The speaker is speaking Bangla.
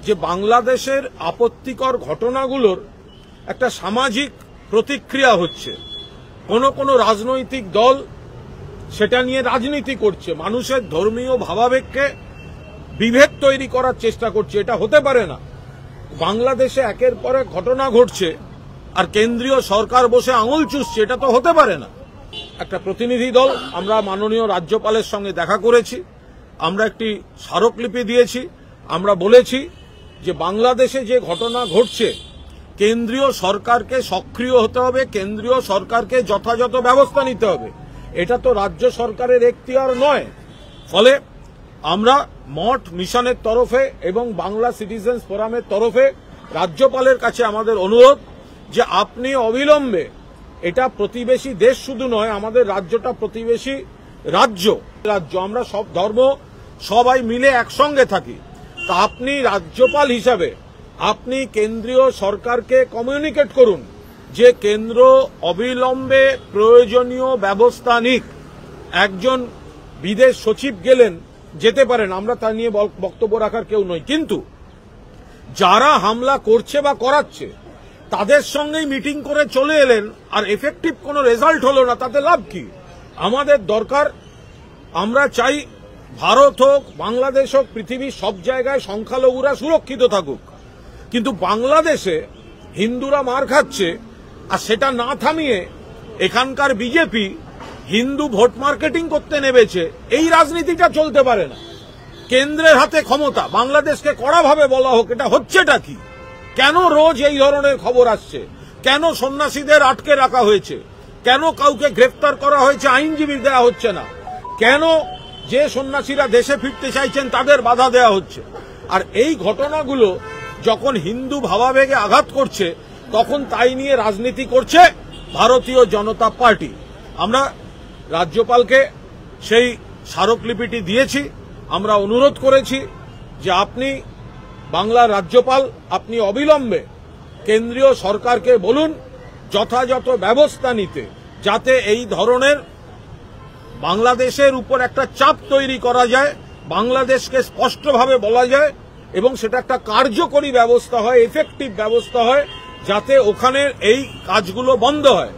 যে বাংলাদেশের আপত্তিকর ঘটনাগুলোর একটা সামাজিক প্রতিক্রিয়া হচ্ছে। কোনো রাজনৈতিক দল সেটা নিয়ে রাজনীতি করছে, মানুষের ধর্মীয় ভাবাবেগকে বিভেদ তৈরি করার চেষ্টা করছে। এটা হতে পারে না। বাংলাদেশে একের পর এক ঘটনা ঘটছে আর কেন্দ্রীয় সরকার বসে আঙুল চুষছে, এটা তো হতে পারে না। একটা প্রতিনিধি দল আমরা মাননীয় রাজ্যপালের সঙ্গে দেখা করেছি, আমরা একটি স্মারকলিপি দিয়েছি। আমরা বলেছি যে বাংলাদেশে যে ঘটনা ঘটছে কেন্দ্রীয় সরকারকে সক্রিয় হতে হবে, কেন্দ্রীয় সরকারকে যথাযথ ব্যবস্থা নিতে হবে। এটা তো রাজ্য সরকারের এখতিয়ার নয়। ফলে আমরা মঠ মিশনের তরফে এবং বাংলা সিটিজেন্স ফোরামের তরফে রাজ্যপালের কাছে আমাদের অনুরোধ যে আপনি অবিলম্বে, এটা প্রতিবেশী দেশ শুধু নয়, আমাদের রাজ্যটা প্রতিবেশী রাজ্য, আমরা সব ধর্ম সবাই মিলে একসঙ্গে থাকি। তা আপনি রাজ্যপাল হিসাবে আপনি কেন্দ্রীয় সরকারকে কমিউনিকেট করুন যে কেন্দ্র অবিলম্বে প্রয়োজনীয় ব্যবস্থা নিক। একজন বিদেশ সচিব গেলেন, যেতে পারেন, আমরা তা নিয়ে বক্তব্য রাখার কেউ নই, কিন্তু যারা হামলা করছে বা করাচ্ছে তাদের সঙ্গেই মিটিং করে চলে এলেন আর এফেক্টিভ কোনো রেজাল্ট হলো না, তাতে লাভ কি? আমাদের দরকার, আমরা চাই ভারত হোক, বাংলাদেশ হোক, পৃথিবীর সব জায়গায় সংখ্যালঘুরা সুরক্ষিত থাকুক, কিন্তু বাংলাদেশে হিন্দুরা মার খাচ্ছে আর সেটা না থামিয়ে এখানকার বিজেপি হিন্দু ভোট মার্কেটিং করতে নেমেছে। এই রাজনীতিটা চলতে পারে না। কেন্দ্রের হাতে ক্ষমতা, বাংলাদেশকে কড়াভাবে বলা হোক, এটা হচ্ছেটা কি? কেন রোজ এই ধরনের খবর আসছে? কেন সন্ন্যাসীদের আটকে রাখা হয়েছে? কেন কাউকে গ্রেফতার করা হয়েছে, আইনজীবী দেওয়া হচ্ছে না? কেন যে সন্ন্যাসীরা দেশে ফিরতে চাইছেন তাদের বাধা দেওয়া হচ্ছে? আর এই ঘটনাগুলো যখন হিন্দু ভাবাবেগে আঘাত করছে তখন তাই নিয়ে রাজনীতি করছে ভারতীয় জনতা পার্টি। আমরা রাজ্যপালকে সেই স্মারকলিপিটি দিয়েছি। আমরা অনুরোধ করেছি যে আপনি বাংলার রাজ্যপাল, আপনি অবিলম্বে কেন্দ্রীয় সরকারকে বলুন যথাযথ ব্যবস্থা নিতে, যাতে এই ধরনের বাংলাদেশের উপর একটা চাপ তৈরি করা যায়, বাংলাদেশকে স্পষ্টভাবে বলা যায় এবং সেটা একটা কার্যকরী ব্যবস্থা হয়, এফেক্টিভ ব্যবস্থা হয়, যাতে ওখানের এই কাজগুলো বন্ধ হয়।